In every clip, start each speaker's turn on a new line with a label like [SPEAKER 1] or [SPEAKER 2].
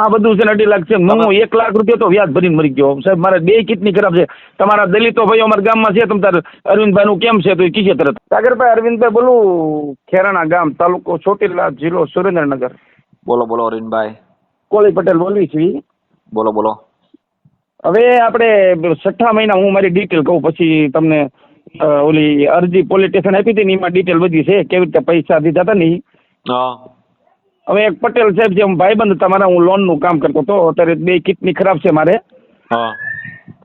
[SPEAKER 1] આ બધું છે ને 2.5 લાખ છે. હું 1 લાખ રૂપિયા તો વ્યાજ ભરીને મરી ગયો સાહેબ. મારે બે કિડની ખરાબ છે. તમારા દલિતો ભાઈઓ અમારા ગામમાં છે. તમ તાર અરવિંદભાઈ નું કેમ છે તો એ કીજે તરત. સાગરભાઈ અરવિંદભાઈ બોલું, ખેરાણા ગામ, તાલુકો ચોટીલા, જિલ્લો સુરેન્દ્રનગર.
[SPEAKER 2] બોલો બોલો અરવિંદભાઈ.
[SPEAKER 1] કોળી પટેલ બોલવી છીએ.
[SPEAKER 2] બોલો બોલો.
[SPEAKER 1] હવે આપણે 6 મહિના હું મારી ડિટેલ કહું પછી તમને ઓલી અરજી પોલીસ સ્ટેશન આપી હતી ને એમાં ડિટેલ બધી છે કેવી રીતે પૈસા દીધા હતા ને.
[SPEAKER 2] હા.
[SPEAKER 1] હવે એક પટેલ સાહેબ છે ભાઈબંધ તમારા, હું લોનનું કામ કરતો હતો. અત્યારે બે કિડની ખરાબ છે મારે.
[SPEAKER 2] હા.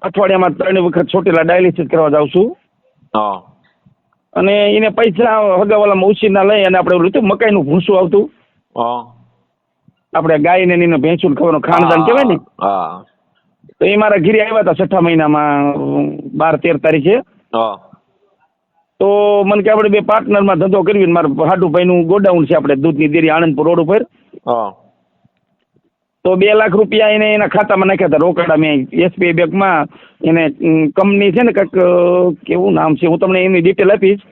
[SPEAKER 1] અઠવાડિયામાં 3 વખત ચોટીલા ડાયાલિસિસ કરવા જાઉં છું.
[SPEAKER 2] હા.
[SPEAKER 1] અને એને પૈસા હગાવાલામાં ઉછીના લઈ અને આપણે ઓલું હતું મકાઈનું ભૂસું આવતું.
[SPEAKER 2] હા.
[SPEAKER 1] આપણે ગાયને એને ભેંસું ખવાનું ખાનદાન કહેવાય ને.
[SPEAKER 2] હા.
[SPEAKER 1] તો એ મારા ઘરે આવ્યા હતા 6 મહિનામાં 12-13 તારીખે.
[SPEAKER 2] હા.
[SPEAKER 1] તો મને કે આપણે બે પાર્ટનરમાં ધંધો કરવી. મારા હાડુભાઈનું ગોડાઉન છે આપણે દૂધની ડેરી આણંદપુર રોડ ઉપર.
[SPEAKER 2] હા.
[SPEAKER 1] તો 2 લાખ રૂપિયા એને એના ખાતામાં નાખ્યા હતા રોકડા. મેં SBI બેંકમાં એને કંપની છે ને કંઈક કેવું નામ છે, હું તમને એની ડિટેલ આપીશ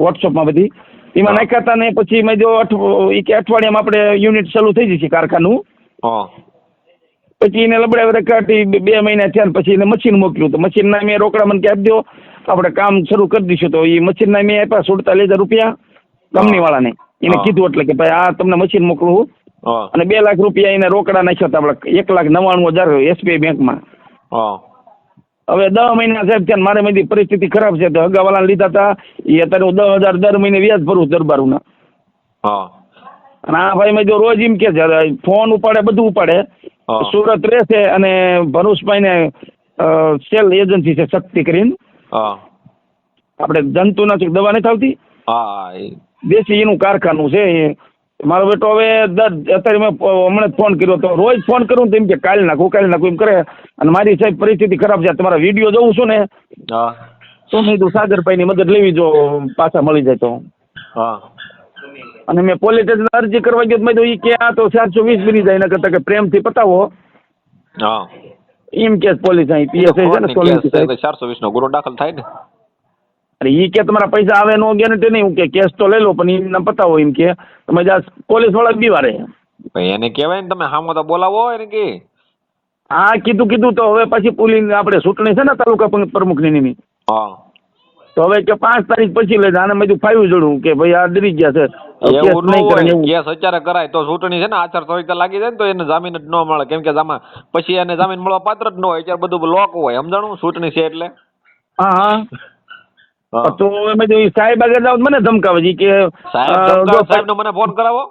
[SPEAKER 1] વોટ્સઅપમાં બધી. એમાં નાખ્યા હતા ને પછી મેં જો અઠવાડિયામાં આપણે યુનિટ ચાલુ થઈ જશે કારખાનું.
[SPEAKER 2] હા.
[SPEAKER 1] પછી એને લબડાવી કાઢી 2 મહિના થયા ને પછી એને મશીન મોકલ્યું. તો મશીનના મેં રોકડા મને કે આપી દો, આપણે કામ શરૂ કરી દઈશું. તો એ મશીનના મેં આપ્યા 47,000 રૂપિયા કંપનીવાળાને. એને કીધું એટલે કે ભાઈ આ તમને મશીન મોકલું. અને 2 લાખ રૂપિયા એને રોકડા નાખ્યા હતા આપણે 1,99,000 SBI બેંકમાં. હવે 10 મહિના સાહેબ ત્યાં મારે બધી પરિસ્થિતિ ખરાબ છે. તો હગાવાલાને લીધા હતા એ અત્યારે હું 10,000 દર મહિને વ્યાજ ભરું દરબારુના. અને આ ભાઈ મેં જો રોજ એમ કે છે ફોન ઉપાડે બધું ઉપાડે. સુરત રહે છે અને ભરૂચભાઈ ને સેલ એજન્સી છે શક્તિ કરીને. આપણે જંતુનાશક દવા નથી આવતી દેશી, એનું કારખાનું છે. મારો બેટો હવે અત્યારે મેં હમણાં ફોન કર્યો તો રોજ ફોન કરું તો એમ કે કાલ નાખું એમ કરે. અને મારી સાહેબ પરિસ્થિતિ ખરાબ છે. તમારા વિડીયો જોઉં છું ને તો મેં કીધું સાગરભાઈની મદદ લેવી જો પાછા મળી જાય તો. અને મેં પોલીસ સ્ટેશન અરજી કરવા ગયો મેં તો એ કે આ તો 420 બની જાય. એના કરતાં કે પ્રેમથી પતાવો એમ કે પોલીસ અહીં PSI છે ને
[SPEAKER 2] 420 નો ગુનો દાખલ થાય ને.
[SPEAKER 1] અરે એ કે તમારા પૈસા આવે નો ગેરંટી નહીં. હું કે કેસ તો લઈ લો પણ એમને પતાવો એમ કે તમે પોલીસ વાળા બીવારે.
[SPEAKER 2] એને કહેવાય ને તમે હામો તો બોલાવો એને કે.
[SPEAKER 1] હા કીધું તો હવે પછી પોલીસ આપણે ચૂંટણી છે ને તાલુકા પ્રમુખની. તો હવે કે 5 તારીખ પછી લઈ આને મેં ફાવ્યું જોડું કે ભાઈ આ ડરી ગયા છે.
[SPEAKER 2] એવું ન હોય, કેસ અત્યારે કરાય તો ચૂંટણી છે ને આચારસંહિતા લાગી જાય ને તો એને જામીન જ ન મળે. કેમ કે પછી એને જામીન મળવા પાત્ર જ ન હોય. અત્યારે બધું લોક હોય સમજાણું ચૂંટણી છે એટલે.
[SPEAKER 1] હા. તો એમ સાહેબ આગળ જાવ મને ધમકાવે છે કે
[SPEAKER 2] સાહેબ નો મને ફોન કરાવો.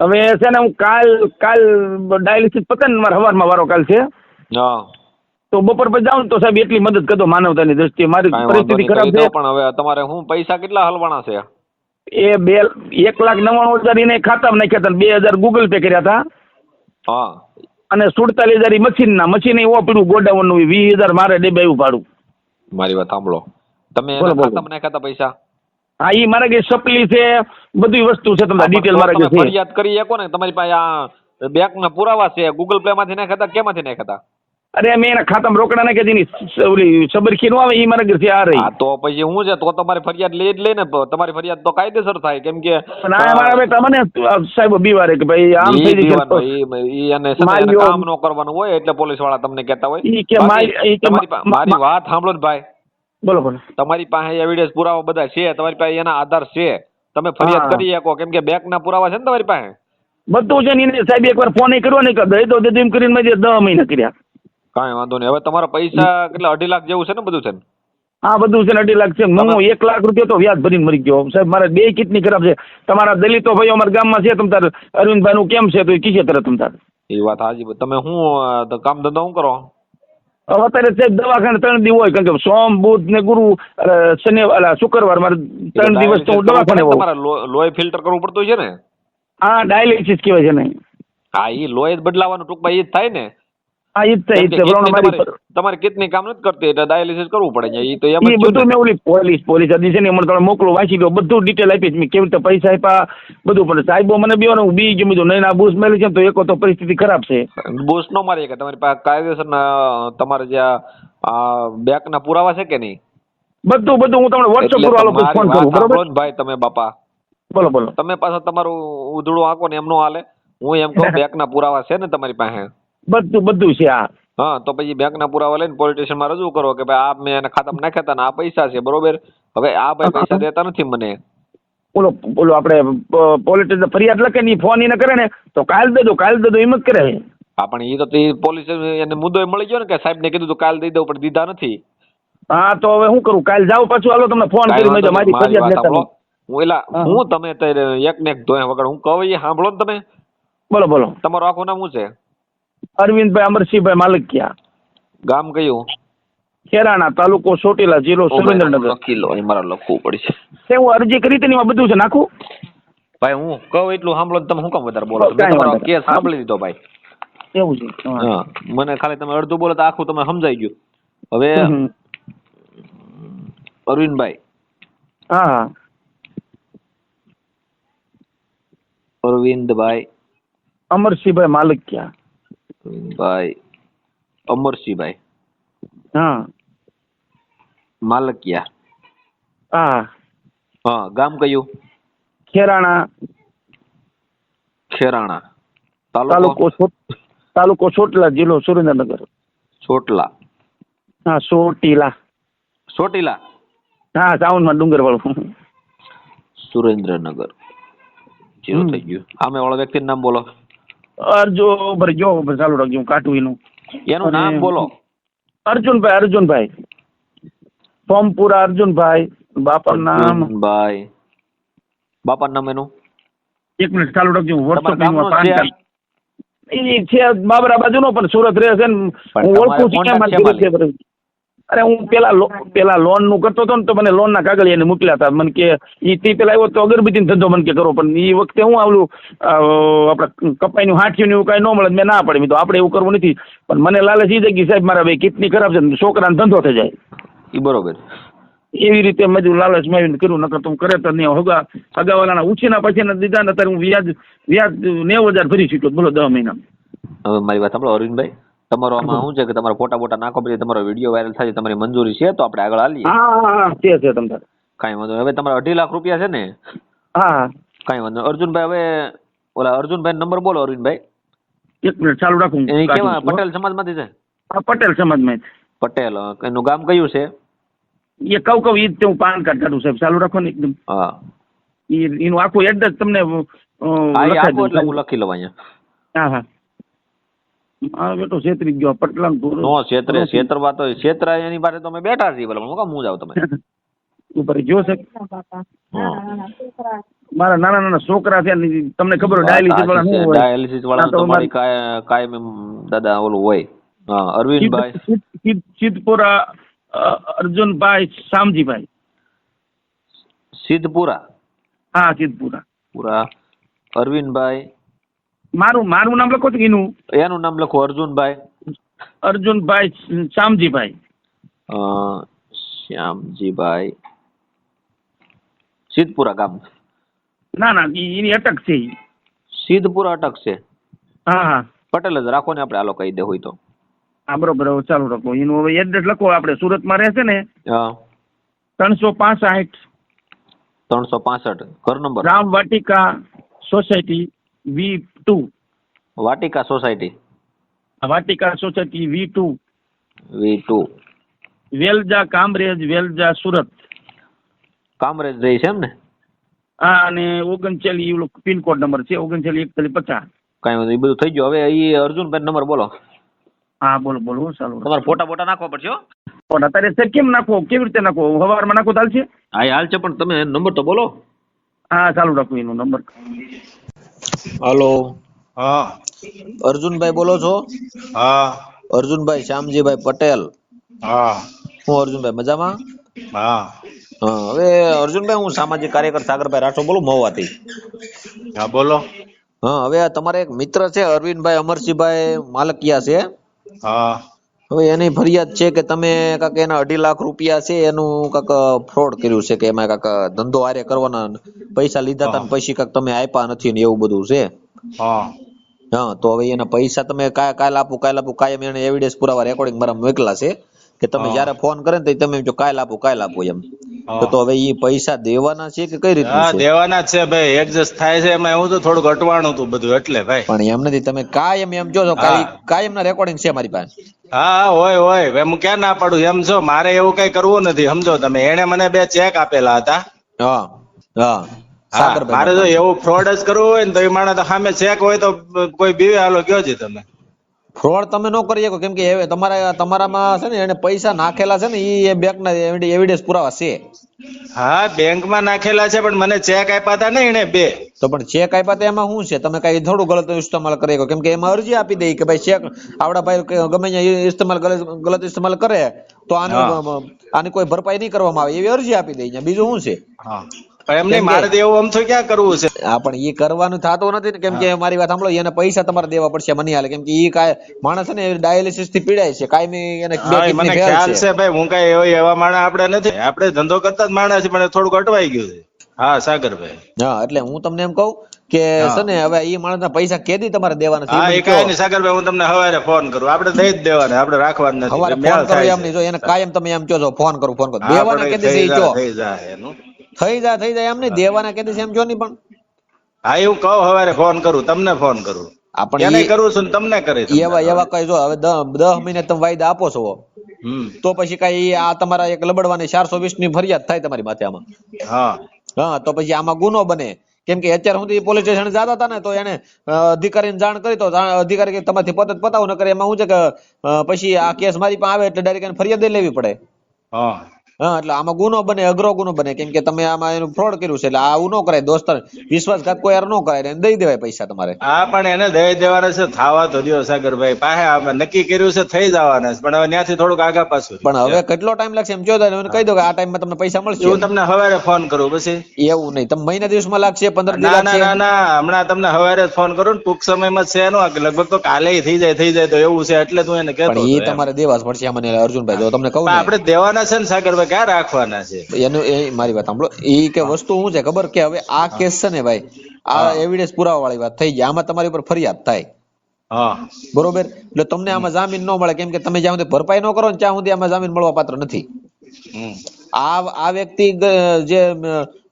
[SPEAKER 1] હવે છે ને હું કાલ ડાયાલિસિસ પતે ને મારા સવારમાં વારો કાલ છે. તો બપોર પછી જાઉં તો સાહેબ એટલી મદદ કરતો માનવતાની દ્રષ્ટિએ. મારી પરિસ્થિતિ ખરાબ છે.
[SPEAKER 2] પણ હવે તમારે હું પૈસા કેટલા હલવાના છે?
[SPEAKER 1] એ 1,99,000 એને ખાતામાં નાખ્યા હતા. 2,000 ગૂગલ પે કર્યા હતા. અને 47,000 મશીન એવો પડ્યું ગોડાઉન નું. 20,000 મારે ડેબે આવ્યું ભાડું.
[SPEAKER 2] મારી વાત સાંભળો, તમે ખાતામાં નાખ્યા હતા પૈસા?
[SPEAKER 1] હા એ મારા કે સપ્લી છે બધી વસ્તુ છે. તમને ડિટેલ મારા કે
[SPEAKER 2] ફરિયાદ કરી શકો ને. તમારી પાસે આ બેંક ના પુરાવા છે. ગૂગલ પે માંથી નાખ્યા હતા કેમાંથી નાખ્યા હતા?
[SPEAKER 1] અરે મેં એના ખાતામાં રોકડા નાખ્યા હતી. ઓલી સબરખી નો આવે એ મારા ઘરથી આ રહી.
[SPEAKER 2] તો પછી હું છે તો તમારી ફરિયાદ લઈ જ લઈને તમારી ફરિયાદ તો કાયદેસર થાય. કેમ કે
[SPEAKER 1] મારા બેટા મને સાહેબ બીવારે કે ભાઈ આમ થઈ
[SPEAKER 2] જાય અને કામ ન કરવાનું હોય એટલે પોલીસ વાળા તમને કહેતા હોય. મારી વાત સાંભળો ને ભાઈ.
[SPEAKER 1] બોલો.
[SPEAKER 2] તમારી પાસે એવિડન્સ પુરાવા બધા છે. તમારી પાસે એના આધાર છે. તમે ફરિયાદ કરી શકો. કેમ કે બેંક ના પુરાવા છે ને તમારી પાસે
[SPEAKER 1] બધું છે ને. સાહેબ એકવાર ફોન કર્યો ને દઈ દો એમ કરીને મેં 10 મહિના કર્યા.
[SPEAKER 2] કાંઈ વાંધો નહીં. હવે તમારા પૈસા કેટલા 2.5 લાખ જેવું છે ને બધું છે ને?
[SPEAKER 1] હા બધું છે ને 2.5 લાખ છે. હું 1 લાખ રૂપિયા તો વ્યાજ ભરીને મરી ગયો સાહેબ. મારે બે કિડની ખરાબ છે. તમારા દલિતો ભાઈઓ અમારા ગામમાં છે. તમ તાર અરવિંદભાઈ નું કેમ છે તો એ કીજે તરત તમ તાર.
[SPEAKER 2] એ વાત હાજી. તમે શું કામ ધંધો શું કરો?
[SPEAKER 1] અત્યારે સાહેબ દવાખાને 3 દિવસ હોય. કારણ કે સોમ બુધ ને ગુરુ શનિવાર શુક્રવાર મારે 3 દિવસ તો હું દવાખાને હોઉં.
[SPEAKER 2] તમારે લોહી ફિલ્ટર કરવું પડતું છે ને?
[SPEAKER 1] હા ડાયાલિસિસ કહેવાય છે ને.
[SPEAKER 2] હા એ લોહી જ બદલાવાનું ટૂંકમાં એ જ થાય ને.
[SPEAKER 1] હા ઈ જ થાય.
[SPEAKER 2] તમારી કિડની કામ નથી કરતી એટલે ડાયાલિસિસ કરવું પડે. એ તો એમ
[SPEAKER 1] બધું મેં ઓલી પોલીસ અધી છે ને મને તમે મોકલો વાંચી લો. બધું ડિટેલ આપીશ મેં કેવી રીતે પૈસા આપ્યા બધું. પણ સાહેબો મને બી હું બી ગયું બધું નહીં. આ બૂસ મેલી છે તો એકો તો પરિસ્થિતિ ખરાબ છે.
[SPEAKER 2] બૂસ નો મારી કે તમારી પાસે કાયદેસર તમારે જ્યાં બેંક ના પુરાવા છે કે નહીં?
[SPEAKER 1] બધું હું તમને વોટ્સઅપ પર ફોન કરું. બરોબર
[SPEAKER 2] ભાઈ તમે બાપા
[SPEAKER 1] બોલો.
[SPEAKER 2] તમે પાછા તમારું ઉધડું આંકો ને એમ નો હાલે. હું એમ કહું બેંકના પુરાવા છે ને તમારી પાસે?
[SPEAKER 1] બધું છે.
[SPEAKER 2] હા, તો પછી બેંકના પુરાવા લઈને પોલીસ સ્ટેશનમાં રજૂ કરો કે ભાઈ આ મેં એના ખાતામાં નાખ્યા હતા ને આ પૈસા છે, બરોબર? હવે આ ભાઈ પૈસા દેતા નથી મને.
[SPEAKER 1] બોલો આપણે પોલીસ ફરિયાદ લખે ને ફોન એને કરે ને તો કાલ દે દો એમ જ કરે.
[SPEAKER 2] હા, પણ એ તો પોલીસ એને મુદ્દો મળી ગયો ને કે સાહેબ ને કીધું તો કાલ દઈ દઉં, પણ દીધા નથી.
[SPEAKER 1] હા, તો હવે શું કરું? કાલ જાવ પાછું, હાલો તમને ફોન કરી મેં મારી ફરિયાદ લેતા.
[SPEAKER 2] હું તમે એક ને એક ધોયા વગર હું કહું એ સાંભળો ને તમે.
[SPEAKER 1] બોલો.
[SPEAKER 2] તમારું આખું નામ શું છે?
[SPEAKER 1] અરવિંદભાઈ અમરસિંહભાઈ માલકિયા.
[SPEAKER 2] ગામ કયું?
[SPEAKER 1] ખેરાણા, તાલુકો ચોટીલા, જિલ્લો સુરેન્દ્રનગર.
[SPEAKER 2] કિલો મારે લખવું પડશે.
[SPEAKER 1] હું અરજી કરી હતી ને એમાં બધું છે, નાખું?
[SPEAKER 2] ભાઈ હું કહું એટલું સાંભળો ને તમે શું કામ વધારે બોલો? તમારો કેસ સાંભળી લીધો ભાઈ.
[SPEAKER 1] એવું છે?
[SPEAKER 2] હા, મને ખાલી તમે અડધું બોલો તો આખું તમે સમજાઈ ગયું. હવે અરવિંદભાઈ.
[SPEAKER 1] હા.
[SPEAKER 2] અરવિંદભાઈ
[SPEAKER 1] અમરસિંહભાઈ માલકિયા.
[SPEAKER 2] અરવિંદભાઈ અમરસિંહભાઈ
[SPEAKER 1] હા
[SPEAKER 2] માલકિયા.
[SPEAKER 1] હા.
[SPEAKER 2] હા, ગામ કયું?
[SPEAKER 1] ખેરાણા.
[SPEAKER 2] ખેરાણા.
[SPEAKER 1] તાલુકો ચોટીલા, જિલ્લો સુરેન્દ્રનગર.
[SPEAKER 2] ચોટલા.
[SPEAKER 1] હા, ચોટીલા. હા, સાઉન્ડમાં ડુંગર વાળું.
[SPEAKER 2] સુરેન્દ્રનગર. જીરો થઈ ગયું. સામે વાળા વ્યક્તિનું નામ બોલો.
[SPEAKER 1] ચાલુ રાખજો, હું કાઢું
[SPEAKER 2] એનું નામ બોલો.
[SPEAKER 1] અર્જુનભાઈ. સોમપુરા અર્જુનભાઈ. બાપાનું નામ?
[SPEAKER 2] બાપાનું નામ એનું?
[SPEAKER 1] 1 મિનિટ ચાલુ રાખજો.
[SPEAKER 2] તમારા
[SPEAKER 1] એ છે બાબરા બાજુનો, પણ સુરત રહે છે ને હું ઓળખું છું. અરે હું પેલા લોન નું કરતો હતો ને, તો મને લોન ના કાગળ એને મોકલ્યા હતા. મને કે તે પેલા આવ્યો તો અગરબત્તી ધંધો મને કે કરો, પણ એ વખતે હું આવલું આપડે કપાઈનું હાંઠિયું એવું કઈ ન મળે, મેં ના પાડી. તો આપણે એવું કરવું નથી. પણ મને લાલચ એ જગ્યા સાહેબ મારા ભાઈ કિડની ખરાબ છે, છોકરાને ધંધો થઈ જાય.
[SPEAKER 2] એ બરોબર.
[SPEAKER 1] એવી રીતે મેં લાલચ માં કર્યું, નકર તો હું કરે તો નહીં. હગાવાલાના ઉછીના પછી દીધા ને અત્યારે હું વ્યાજ 90,000 ભરી ચૂક્યો. બોલો 10 મહિના.
[SPEAKER 2] હવે મારી વાત સાંભળો અરવિંદભાઈ, તમારો આમાં શું છે કે તમારા ફોટા નાખો પછી તમારો વિડીયો વાયરલ થાય, તમારી મંજૂરી છે તો આપણે આગળ હાલીએ.
[SPEAKER 1] હા છે તમારે
[SPEAKER 2] કાંઈ વાંધો નહીં. હવે તમારા 2.5 લાખ રૂપિયા છે ને?
[SPEAKER 1] હા.
[SPEAKER 2] કાંઈ વાંધો. અર્જુનભાઈ, હવે ઓલા અર્જુનભાઈ નંબર બોલો. અરવિંદભાઈ
[SPEAKER 1] 1 મિનિટ ચાલુ રાખું.
[SPEAKER 2] એ કેવા પટેલ સમાજમાંથી છે?
[SPEAKER 1] હા, પટેલ સમાજમાં.
[SPEAKER 2] પટેલ. એનું ગામ કયું છે?
[SPEAKER 1] એ કહું ઈ જ હું પાન કાર્ડ કાઢું સાહેબ. ચાલુ રાખો ને એકદમ.
[SPEAKER 2] હા,
[SPEAKER 1] એનું આખું એડ્રેસ તમને
[SPEAKER 2] હું લખી લઉં અહીંયા.
[SPEAKER 1] હા. હા બેટો છેતરી ગયો પટલાન પૂરો.
[SPEAKER 2] નો છેતરવા તો છેતરાય એની પાસે તમે બેઠા છીએ. ભલે હું કામ હું જાવ તમે
[SPEAKER 1] ઉપર જો છે. મારા નાના છોકરા છે, તમને ખબર ડાયાલિસિસ વાળા શું હોય?
[SPEAKER 2] ડાયાલિસિસ વાળા તમારી કાયમ દાદા ઓલું હોય. હા, અરવિંદભાઈ
[SPEAKER 1] સિદ્ધપુરા અર્જુનભાઈ શામજીભાઈ.
[SPEAKER 2] સિદ્ધપુરા?
[SPEAKER 1] હા, સિદ્ધપુરા.
[SPEAKER 2] અરવિંદભાઈ. મારું
[SPEAKER 1] નામ લખો છો?
[SPEAKER 2] એનું નામ લખો.
[SPEAKER 1] અર્જુનભાઈ શ્યામજીભાઈ.
[SPEAKER 2] શ્યામજીભાઈ. સિદ્ધપુરા ગામ?
[SPEAKER 1] ના એની અટક છે.
[SPEAKER 2] સિદ્ધપુરા અટક છે?
[SPEAKER 1] હા.
[SPEAKER 2] પટેલ જ રાખો ને આપણે. આલો કહી દે હોય તો.
[SPEAKER 1] હા, બરોબર. ચાલુ રાખો. એનું હવે એડ્રેસ લખો. આપણે સુરતમાં રહે છે ને? 365.
[SPEAKER 2] ઘર નંબર?
[SPEAKER 1] રામ વાટિકા સોસાયટી V2.
[SPEAKER 2] વાટિકા સોસાયટી V2.
[SPEAKER 1] વેલજા કામરેજ, વેલજા સુરત.
[SPEAKER 2] કામરેજ રહી છે એમ ને?
[SPEAKER 1] હા, અને 39 પિનકોડ નંબર છે 39 4150.
[SPEAKER 2] કાંઈ વાંધો. એ બધું થઈ ગયું. હવે એ અર્જુનભાઈ નંબર બોલો.
[SPEAKER 1] હા, બોલો. ચાલો.
[SPEAKER 2] તમારે ફોટા નાખવા પડશે હો.
[SPEAKER 1] પણ અત્યારે સર કેમ નાખો? કેવી રીતે નાખો? સવારમાં નાખો તો હાલશે?
[SPEAKER 2] હા, હાલ છે, પણ તમે નંબર તો બોલો.
[SPEAKER 1] હા, ચાલુ રાખો એનો નંબર.
[SPEAKER 2] હાલો.
[SPEAKER 3] હા.
[SPEAKER 2] અર્જુનભાઈ બોલો છો?
[SPEAKER 3] હા.
[SPEAKER 2] અર્જુનભાઈ શ્યામજીભાઈ પટેલ.
[SPEAKER 3] હા.
[SPEAKER 2] હું અર્જુનભાઈ મજામાં?
[SPEAKER 3] હા.
[SPEAKER 2] હવે અર્જુનભાઈ, હું સામાજિક કાર્યકર સાગરભાઈ રાઠોડ બોલું મહુવાથી.
[SPEAKER 3] હા, બોલો.
[SPEAKER 2] હા, હવે તમારે એક મિત્ર છે અરવિંદભાઈ અમરસિંહભાઈ માલકિયા છે.
[SPEAKER 3] હા.
[SPEAKER 2] હવે એની ફરિયાદ છે કે તમે કાક એના 2.5 લાખ રૂપિયા છે એનું કાક ફ્રોડ કર્યું છે, કે એમાં કાક ધંધો હારે કરવાના પૈસા લીધા હતા ને પછી કાક તમે આપ્યા નથી ને એવું બધું છે.
[SPEAKER 3] હા.
[SPEAKER 2] હા, તો હવે એના પૈસા તમે કાલ આપું કાયમ એને એવિડન્સ પુરાવા રેકોર્ડિંગ મારા મોકલા છે કે તમે જયારે ફોન કરે ને તો તમે જો કાલ આપું એમ.
[SPEAKER 3] હા.
[SPEAKER 2] તો હવે ઈ પૈસા દેવાના છે કે કઈ રીતનું
[SPEAKER 3] હા
[SPEAKER 2] છે?
[SPEAKER 3] દેવાના જ છે ભાઈ, એડજસ્ટ થાય છે એમાં. એવું તો થોડુંક અટવાણું હતું બધું એટલે ભાઈ.
[SPEAKER 2] પણ એમ નથી, તમે કાયમ એમ જો છો,
[SPEAKER 3] હા
[SPEAKER 2] કાયમ ના રેકોર્ડિંગ છે મારી પાસે.
[SPEAKER 3] હા હા, હોય હોય ભાઈ, હું ક્યાં ના પાડું એમ છો. મારે એવું કઈ કરવું નથી સમજો તમે. એને મને 2 ચેક આપેલા હતા.
[SPEAKER 2] હા હા,
[SPEAKER 3] હા
[SPEAKER 2] સાગરભાઈ
[SPEAKER 3] મારે જો
[SPEAKER 2] નામ છે.
[SPEAKER 3] એવું ફ્રોડ જ કરવું હોય ને તો એ માણસ સામે ચેક હોય તો કોઈ બીવે હાલો કયો છે તમે.
[SPEAKER 2] ફ્રોડ તમે ન કરી શકો, કેમ કે હવે તમારામાં છે ને એને પૈસા નાખેલા છે ને એ બેંક ના એવિડન્સ પુરાવા છે.
[SPEAKER 3] હા બેંકમાં નાખેલા છે પણ મને ચેક આપ્યા હતા ને એને 2.
[SPEAKER 2] તો પણ ચેક આપ્યા તો એમાં શું છે? તમે કઈ થોડું ગલત ઇસ્તેમાલ કરી શકો, કેમ કે એમાં અરજી આપી દઈ કે ભાઈ ચેક આવડા ભાઈ ગમે ત્યાં ઇસ્તેમાલ ગલત ઇસ્તેમાલ કરે તો
[SPEAKER 3] હા
[SPEAKER 2] આની કોઈ ભરપાઈ નહીં કરવામાં આવે એવી અરજી આપી દઈ. બીજું શું છે?
[SPEAKER 3] હા પણ એમ નહીં,
[SPEAKER 2] કેમ કે
[SPEAKER 3] મારે તો એવું આમ તો ક્યાં કરવું છે.
[SPEAKER 2] પણ એ કરવાનું થતું નથી ને, કેમ કે
[SPEAKER 3] હા
[SPEAKER 2] મારી વાત સાંભળો, એને પૈસા તમારે દેવા પડશે, મને હાલે. કેમ કે એ માણસ છે ને ડાયાલિસિસ થી પીડાય છે, કાયમી એને 2
[SPEAKER 3] હા એ
[SPEAKER 2] કિડની
[SPEAKER 3] મને
[SPEAKER 2] ફેલ
[SPEAKER 3] ખ્યાલ
[SPEAKER 2] છે.
[SPEAKER 3] છે ભાઈ. હું કઈ એવા માણસ આપણે નથી. આપણે ધંધો કરતા જ માણસ છે પણ થોડુંક અટવાઈ ગયું છે. હા સાગરભાઈ.
[SPEAKER 2] હા, એટલે હું તમને એમ કહું કે
[SPEAKER 3] હા
[SPEAKER 2] છે ને હવે એ માણસના પૈસા કેદી તમારે દેવાના છે એ
[SPEAKER 3] હા
[SPEAKER 2] મને
[SPEAKER 3] એ
[SPEAKER 2] કયો.
[SPEAKER 3] કાંઈ નહીં સાગરભાઈ, હું તમને સવારે ફોન કરું. આપણે દઈ જ દેવાના, આપણે રાખવાના નથી
[SPEAKER 2] સવારે
[SPEAKER 3] ભાઈ,
[SPEAKER 2] ફોન
[SPEAKER 3] મેળ
[SPEAKER 2] કરો
[SPEAKER 3] થાય
[SPEAKER 2] એમ
[SPEAKER 3] છે.
[SPEAKER 2] નહીં, જો એને કાયમ તમે એમ કહો છો ફોન કરું ફોન કરું,
[SPEAKER 3] હા
[SPEAKER 2] દેવાના
[SPEAKER 3] પણ એ
[SPEAKER 2] કેદી છે એ કયો.
[SPEAKER 3] થઈ જાય એનું.
[SPEAKER 2] થઈ જાય એમ નહીં, દેવાના કેદી છે એમ કહો નહીં. પણ
[SPEAKER 3] હા એવું કહું, સવારે ફોન કરું, તમને ફોન કરું.
[SPEAKER 2] આપણે
[SPEAKER 3] એને કરું છું ને તમને કરી તમને.
[SPEAKER 2] એવા કઈ જો હવે 10 મહિને તમે વાયદા આપો છો,
[SPEAKER 3] હમ
[SPEAKER 2] તો પછી કઈ આ તમારા એક લબડવાની 420 ની ફરિયાદ થાય તમારી માથે આમાં.
[SPEAKER 3] હા
[SPEAKER 2] હા, તો પછી આમાં ગુનો બને. કેમ કે અત્યાર સુધી પોલીસ સ્ટેશન જતા હતા ને તો એને અધિકારીને જાણ કરી, તો અધિકારી કે તમારથી પતાવ ન કરે. એમાં શું છે કે પછી આ કેસ મારી પાસે આવે એટલે ડાયરેક્ટ એને ફરિયાદ લેવી પડે.
[SPEAKER 3] હા
[SPEAKER 2] હા, એટલે આમાં ગુનો બને, અઘરો ગુનો બને, કેમ કે તમે આમાં એનું ફ્રોડ કર્યું છે. એટલે આવું ન કરાય દોસ્ત, વિશ્વાસઘાત કોઈ યાર ન કરાય, એને દઈ દેવાય પૈસા તમારે.
[SPEAKER 3] હા પણ એને દઈ દેવાના છે. થાવા તો દ્યો સાગરભાઈ, પાસે આપણે નક્કી કર્યું છે, થઈ જવાના છે. પણ હવે ત્યાંથી થોડુંક આગા પાછું
[SPEAKER 2] પણ
[SPEAKER 3] રહ્યું છે.
[SPEAKER 2] હવે કેટલો ટાઈમ લાગશે એમ કહો તો એને કહી દો કે આ ટાઈમમાં તમને પૈસા મળશે
[SPEAKER 3] હું
[SPEAKER 2] એમ.
[SPEAKER 3] તમને સવારે ફોન કરું પછી.
[SPEAKER 2] એવું નહીં, તમે મહિના દિવસમાં લાગશે, 15 દી
[SPEAKER 3] ના ના
[SPEAKER 2] લાગશે.
[SPEAKER 3] ના ના, હમણાં તમને સવારે જ ફોન કરું ને. ટૂંક સમયમાં જ છે એનો, લગભગ તો કાલે થઈ જાય તો એવું છે. એટલે તું એને કહેતો
[SPEAKER 2] પણ
[SPEAKER 3] હતો
[SPEAKER 2] એ
[SPEAKER 3] એમ.
[SPEAKER 2] તમારે દેવા જ પડશે મને અર્જુનભાઈ, જો તમને કહું
[SPEAKER 3] પણ
[SPEAKER 2] ને
[SPEAKER 3] આપણે દેવાના છે ને સાગરભાઈ, ક્યાં રાખવાના છે.
[SPEAKER 2] એનું એ મારી વાત સાંભળો, એ કે
[SPEAKER 3] હા
[SPEAKER 2] વસ્તુ શું છે ખબર, કે હવે આ
[SPEAKER 3] હા
[SPEAKER 2] કેસ છે ને ભાઈ, આ
[SPEAKER 3] હા
[SPEAKER 2] એવિડન્સ પુરાવા વાળી વાત થઈ ગઈ. આમાં તમારી ઉપર ફરિયાદ થાય,
[SPEAKER 3] હા
[SPEAKER 2] બરોબર. એટલે તમને
[SPEAKER 3] હમ
[SPEAKER 2] આમાં જામીન ન મળે, કેમ કે તમે જ્યાં સુધી ભરપાઈ ન કરો ને ત્યાં સુધી આમાં જામીન મળવા પાત્ર નથી.
[SPEAKER 3] હમ
[SPEAKER 2] આ વ્યક્તિ જે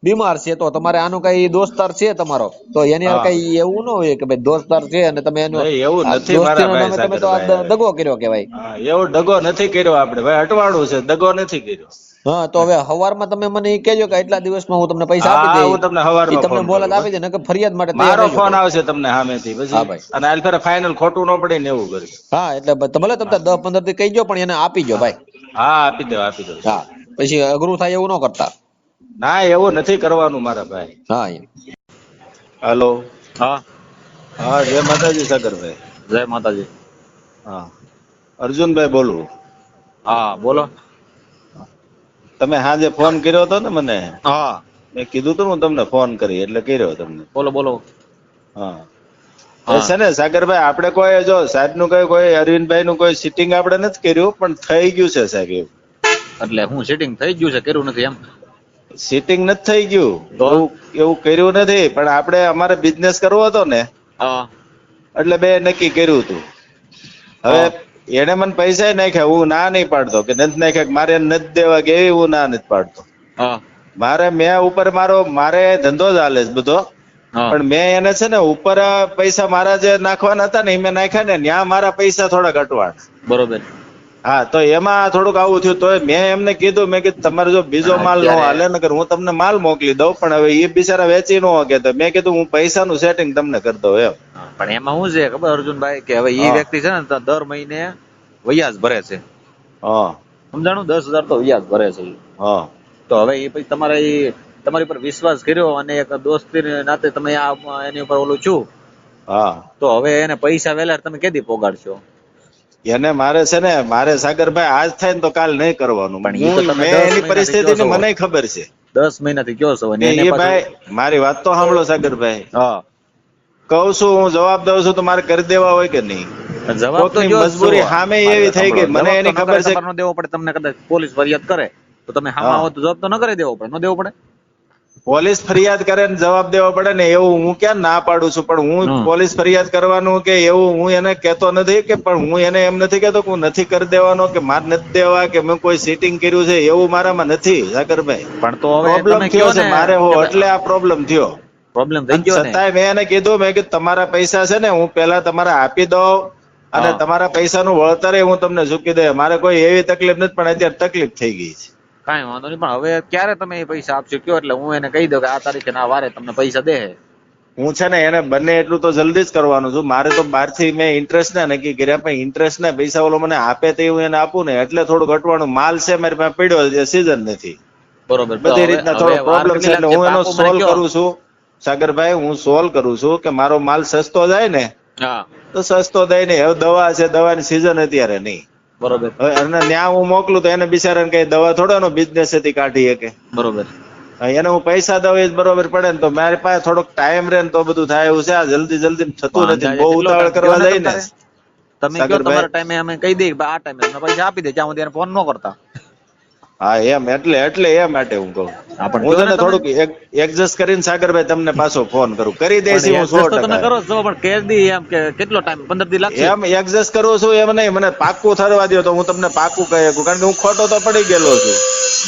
[SPEAKER 2] બીમાર છે, તો તમારે આનો કઈ દોસ્તાર છે તમારો, તો એની યાર
[SPEAKER 3] હા
[SPEAKER 2] કઈ એવું ન હોય કે ભાઈ દોસ્તાર છે અને તમે એનો
[SPEAKER 3] ભાઈ એવું
[SPEAKER 2] આ
[SPEAKER 3] નથી મારા
[SPEAKER 2] દોસ્તીના
[SPEAKER 3] ભાઈ
[SPEAKER 2] નામે તમે તો આ
[SPEAKER 3] સાગરભાઈ. હવે
[SPEAKER 2] દગો કર્યો કેવાય.
[SPEAKER 3] હા એવો દગો નથી કર્યો આપણે ભાઈ, અટવાળું છે, દગો નથી કર્યો.
[SPEAKER 2] હા, તો હવે સવારમાં તમે મને એ કહેજો કે એટલા દિવસમાં હું તમને પૈસા
[SPEAKER 3] હા
[SPEAKER 2] આપી
[SPEAKER 3] હા,
[SPEAKER 2] દઈ.
[SPEAKER 3] હું તમને
[SPEAKER 2] એ
[SPEAKER 3] સવારમાં
[SPEAKER 2] તમને
[SPEAKER 3] ફોન
[SPEAKER 2] મોહલત
[SPEAKER 3] કરું
[SPEAKER 2] આપી
[SPEAKER 3] બસ.
[SPEAKER 2] દે, નકર ફરિયાદ માટે તૈયાર
[SPEAKER 3] મારો
[SPEAKER 2] રહેજો
[SPEAKER 3] ફોન
[SPEAKER 2] ભાઈ.
[SPEAKER 3] આવશે તમને સામેથી પછી.
[SPEAKER 2] હા ભાઈ.
[SPEAKER 3] અને હાલ ફેરે ફાઇનલ ખોટું ન પડે ને એવું કર્યું.
[SPEAKER 2] હા, એટલે ભલે તમે 10-15 થી કહીજો, પણ એને આપીજો
[SPEAKER 3] હા
[SPEAKER 2] ભાઈ.
[SPEAKER 3] હા આપી દો
[SPEAKER 2] હા, પછી અઘરું થાય એવું ન કરતા.
[SPEAKER 3] ના એવું નથી કરવાનું મારા ભાઈ.
[SPEAKER 2] હા એમ.
[SPEAKER 3] હાલો.
[SPEAKER 2] હા,
[SPEAKER 3] હા જય માતાજી સાગરભાઈ.
[SPEAKER 2] જય માતાજી.
[SPEAKER 3] હા અર્જુનભાઈ બોલું.
[SPEAKER 2] હા બોલો.
[SPEAKER 3] તમે સાંજે ફોન કર્યો હતો ને મને.
[SPEAKER 2] હા,
[SPEAKER 3] મેં કીધું તું હું તમને ફોન કરી એટલે કર્યો તમને.
[SPEAKER 2] બોલો બોલો.
[SPEAKER 3] હા એ
[SPEAKER 2] હા,
[SPEAKER 3] છે ને સાગરભાઈ, આપણે કોઈ જો સાહેબ નું કોઈ અરવિંદભાઈ નું કોઈ સિટિંગ આપણે નથી કર્યું, પણ થઈ ગયું છે સાહેબ એવું.
[SPEAKER 2] એટલે હું સેટિંગ થઈ ગયું છે, કર્યું નથી એમ.
[SPEAKER 3] સિટિંગ નથી થઈ ગયું,
[SPEAKER 2] તો
[SPEAKER 3] એવું એવું કર્યું નથી. પણ આપણે અમારે બિઝનેસ કરવો હતો ને,
[SPEAKER 2] હા
[SPEAKER 3] એટલે બે નક્કી કર્યું હતું. હવે
[SPEAKER 2] હા
[SPEAKER 3] એને મને પૈસા નાખ્યા, હું ના નહીં પાડતો કે નથી નાખ્યા, મારે નથી દેવા કે એવી હું ના નથી પાડતો.
[SPEAKER 2] હા
[SPEAKER 3] મેં ઉપર મારે ધંધો જ હાલે છે બધો.
[SPEAKER 2] હા,
[SPEAKER 3] પણ મેં એને છે ને ઉપર પૈસા મારા જે નાખવાના હતા ને એ મેં નાખ્યા ને, ત્યાં મારા પૈસા થોડા ઘટવાના.
[SPEAKER 2] બરોબર.
[SPEAKER 3] હા તો એમાં થોડુંક આવું થયું. તો મેં એમને કીધું, મેં કીધું તમારે જો બીજો માલ નો હાલે ને, હું તમને માલ મોકલી દઉં, પણ હવે એ બિચારા વેચી નો શકે. તો મેં કીધું હું પૈસાનું સેટિંગ તમને કરી દઉં એમ.
[SPEAKER 2] પણ એમાં શું છે ખબર અર્જુનભાઈ, કે હવે એ
[SPEAKER 3] હા
[SPEAKER 2] વ્યક્તિ છે ને તો દર મહિને વ્યાજ ભરે છે.
[SPEAKER 3] હા
[SPEAKER 2] સમજાણું? 10,000 તો વ્યાજ ભરે છે ઈ.
[SPEAKER 3] હા
[SPEAKER 2] તો હવે એ પછી તમારી ઉપર વિશ્વાસ કર્યો અને એક દોસ્તી નાતે તમે એની ઉપર ઓલું છું,
[SPEAKER 3] હા
[SPEAKER 2] તો હવે એને પૈસા વેલા તમે કેદી પોગાડશો?
[SPEAKER 3] એને મારે સાગરભાઈ આજ થાય ને તો કાલ નહીં કરવાનું.
[SPEAKER 2] પણ ઈ તો તમે
[SPEAKER 3] મેં
[SPEAKER 2] 10
[SPEAKER 3] એની
[SPEAKER 2] મહિનાથી કયો
[SPEAKER 3] પરિસ્થિતિની
[SPEAKER 2] છો,
[SPEAKER 3] મને ખબર છે
[SPEAKER 2] 10 મહિનાથી કયો છો અને
[SPEAKER 3] કે
[SPEAKER 2] એને
[SPEAKER 3] એ
[SPEAKER 2] પાછું.
[SPEAKER 3] ભાઈ, મારી વાત તો સાંભળો સાગરભાઈ.
[SPEAKER 2] હા,
[SPEAKER 3] કહું છું, હું જવાબ દઉં છું તો મારે કરી દેવા હોય કે નહીં?
[SPEAKER 2] જવાબ તો
[SPEAKER 3] કોકની
[SPEAKER 2] જો
[SPEAKER 3] મજબૂરી સામે
[SPEAKER 2] મારી
[SPEAKER 3] એવી
[SPEAKER 2] વાત
[SPEAKER 3] થઈ
[SPEAKER 2] સાંભળો,
[SPEAKER 3] ગઈ, મને
[SPEAKER 2] જવાબ તો
[SPEAKER 3] એની
[SPEAKER 2] ન
[SPEAKER 3] ખબર
[SPEAKER 2] કરે
[SPEAKER 3] છે.
[SPEAKER 2] તમારે ન દેવો પડે. તમને કદાચ પોલીસ ફરિયાદ કરે તો તમે હામાં
[SPEAKER 3] હા
[SPEAKER 2] આવો તો જવાબ તો ન કરી દેવો પડે, ન દેવો પડે.
[SPEAKER 3] પોલીસ ફરિયાદ કરે ને જવાબ દેવો પડે ને એવું હું ક્યાં ના પાડું છું, પણ હું
[SPEAKER 2] હમ.
[SPEAKER 3] પોલીસ ફરિયાદ કરવાનું કે એવું હું એને કહેતો નથી, કે પણ હું એને એમ નથી કહેતો કે હું નથી કરી દેવાનો કે માર નથી દેવા કે મેં કોઈ સીટિંગ કર્યું છે, એવું મારામાં નથી સાગરભાઈ.
[SPEAKER 2] પણ તો હવે
[SPEAKER 3] પ્રોબ્લેમ
[SPEAKER 2] તમે
[SPEAKER 3] થયો
[SPEAKER 2] કયો
[SPEAKER 3] છે
[SPEAKER 2] ને
[SPEAKER 3] મારે હો, એટલે આ પ્રોબ્લેમ થયો.
[SPEAKER 2] પ્રોબ્લેમ થઈ
[SPEAKER 3] અને
[SPEAKER 2] ગયો ને.
[SPEAKER 3] છતાંય મેં એને કીધું, મેં કીધું તમારા પૈસા છે ને હું પેલા તમારા આપી દઉં અને
[SPEAKER 2] હા.
[SPEAKER 3] તમારા પૈસાનું વળતર હું તમને ચૂકી દે. મારે કોઈ એવી તકલીફ નથી, પણ અત્યારે તકલીફ થઈ ગઈ છે.
[SPEAKER 2] કાંઈ વાંધો નહીં, પણ હવે ક્યારે તમે એ પૈસા આપશો કયો, એટલે હું એને કહી દઉં કે આ તારીખે ના વારે તમને પૈસા દે.
[SPEAKER 3] હું છે ને એને બને એટલું તો જલ્દી જ કરવાનું છું. મારે તો બહારથી મેં ઇન્ટરેસ્ટ ના નક્કી કર્યા, પણ ઇન્ટરેસ્ટ ના પૈસા ઓલો મને આપે તે હું એને આપું ને, એટલે થોડુંક અટવાનું. માલ છે મારી પાસે પડ્યો છે, સીઝન નથી,
[SPEAKER 2] બરોબર. તો
[SPEAKER 3] બધી
[SPEAKER 2] હવે
[SPEAKER 3] રીતના
[SPEAKER 2] હવે
[SPEAKER 3] થોડો
[SPEAKER 2] વાર
[SPEAKER 3] પ્રોબ્લેમ છે,
[SPEAKER 2] કેટલી
[SPEAKER 3] એટલે
[SPEAKER 2] લાગશે?
[SPEAKER 3] હું એનો
[SPEAKER 2] પાકું મને
[SPEAKER 3] સોલ્વ
[SPEAKER 2] કયો.
[SPEAKER 3] કરું છું સાગરભાઈ. હું સોલ્વ કરું છું કે મારો માલ સસ્તો જાય ને
[SPEAKER 2] હા,
[SPEAKER 3] તો સસ્તો થાય નહીં. હવે દવા છે, દવાની સિઝન અત્યારે નહીં.
[SPEAKER 2] બરોબર
[SPEAKER 3] હવે અને ત્યાં હું મોકલું તો એને બિચારાને કઈ દવા થોડાનો બિઝનેસ હતી કાઢી શકે.
[SPEAKER 2] બરોબર.
[SPEAKER 3] એને હું પૈસા દઉં એ જ બરોબર પડે ને, તો મારી પાસે થોડોક ટાઈમ રહે ને તો બધું થાય એવું છે. આ જલ્દી જલ્દી થતું નથી,
[SPEAKER 2] અંદાજે
[SPEAKER 3] બહુ
[SPEAKER 2] કેટલો
[SPEAKER 3] ઉતાવળ
[SPEAKER 2] time
[SPEAKER 3] કરવા
[SPEAKER 2] કયો ને
[SPEAKER 3] જાય ને
[SPEAKER 2] તમારે? તમે કયો
[SPEAKER 3] સાગરભાઈ.
[SPEAKER 2] તમારા ટાઈમે અમે કહી દઈએ કે આ ટાઈમે તમને પૈસા આપી દે, ત્યાં સુધી એને ફોન ન કરતા.
[SPEAKER 3] હા એમ, એટલે એ માટે હું કહું.
[SPEAKER 2] હા, પણ
[SPEAKER 3] હું
[SPEAKER 2] કયો ને
[SPEAKER 3] તને
[SPEAKER 2] તમે.
[SPEAKER 3] થોડુંક એડજસ્ટ કરીને સાગરભાઈ તમને પાછો ફોન કરું, કરી દઈશ
[SPEAKER 2] પણ
[SPEAKER 3] હું
[SPEAKER 2] adjust તો તમે
[SPEAKER 3] 100%.
[SPEAKER 2] કરો જ છો, પણ કે દી એમ કે કેટલો ટાઈમ 15 દી લાગશે?
[SPEAKER 3] એમ એડજસ્ટ કરું છું એમ નહીં, મને પાક્કું થરવા દો તો હું તમને પાક્કું કહી શકું, કારણ કે હું ખોટો તો પડી ગયેલો છું.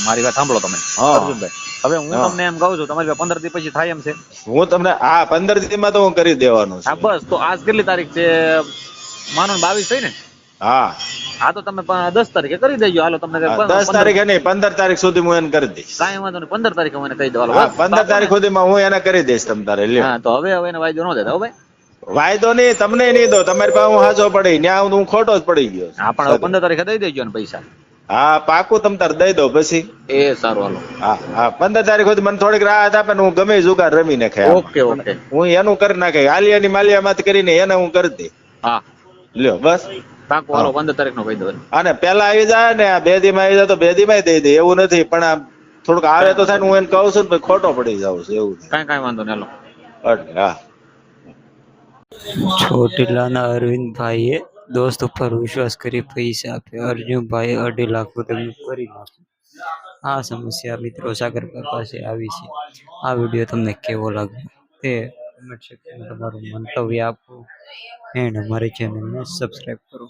[SPEAKER 2] મારી વાત સાંભળો તમે
[SPEAKER 3] હા.
[SPEAKER 2] અર્જુનભાઈ. હવે હું
[SPEAKER 3] હા.
[SPEAKER 2] તમને એમ કહું છું, તમારી પાસે 15 દી પછી થાય એમ છે?
[SPEAKER 3] હું તમને 15 દીમાં તો હું કરી દેવાનું
[SPEAKER 2] હા,
[SPEAKER 3] છું.
[SPEAKER 2] બસ તો આજ કેટલી તારીખ છે? માનો ને 22 થઈ ને.
[SPEAKER 3] હા
[SPEAKER 2] હા, તો તમે 10 તારીખે કરી દેજો. હાલો તમને
[SPEAKER 3] 10 તારીખે નહીં, 15 તારીખ સુધી હું એને કરી દઈશ.
[SPEAKER 2] કાંઈ વાંધો નહીં, 15 તારીખે મને કહી દો. હાલો,
[SPEAKER 3] હા,
[SPEAKER 2] બસ.
[SPEAKER 3] 15 તારીખ સુધીમાં હું એને કરી દઈશ તમ તારે. લ્યો,
[SPEAKER 2] હા, તો હવે એને વાયદો ન દેતા હો ભાઈ.
[SPEAKER 3] વાયદો નહીં, તમને નહીં દો. તમારી પાસે હું હાચો પડી, ત્યાં હું ખોટો જ પડી ગયો છું.
[SPEAKER 2] હા, પણ હવે 15 તારીખે દઈ દેજો ને પૈસા.
[SPEAKER 3] હા પાકું તમ તાર દઈ દો પછી.
[SPEAKER 2] એ સારું, હાલો.
[SPEAKER 3] હા 15 તારીખ સુધી મને થોડીક રાહત આપે ને હું ગમે એ જુગાર રમી નાખે.
[SPEAKER 2] Okay okay.
[SPEAKER 3] હું એનું કરી નાખે, આલિયાની માલિયામાંથી કરીને એને હું કરી દઈ.
[SPEAKER 2] હા,
[SPEAKER 3] લ્યો બસ.
[SPEAKER 2] પાકું. હાલો, 15 તારીખ નો કહી દો.
[SPEAKER 3] અને પેલા આવી જાય ને, આ 2 દી માં આવી જાય તો 2 દી માં દઈ દે, એવું નથી. પણ આ થોડુંક આવે તો થાય ને, હું એને કહું છું ને પછી ખોટો પડી જાઉં છું, એવું
[SPEAKER 2] કાંઈ વાંધો નહીં, હાલો.
[SPEAKER 3] એટલે હા.
[SPEAKER 4] ચોટીલાના અરવિંદભાઈએ દોસ્ત ઉપર વિશ્વાસ કરી પૈસા આપ્યા. અર્જુનભાઈએ 2.5 લાખ રૂપિયાનું કરી નાખ્યું. આ સમસ્યા મિત્રો સાગરભાઈ પાસે આવી છે. આ વિડીયો તમને કેવો લાગ્યો તે કમેન્ટ સેક્શનમાં તમારું મંતવ્ય આપો એન્ડ અમારી ચેનલને સબસ્ક્રાઈબ કરો.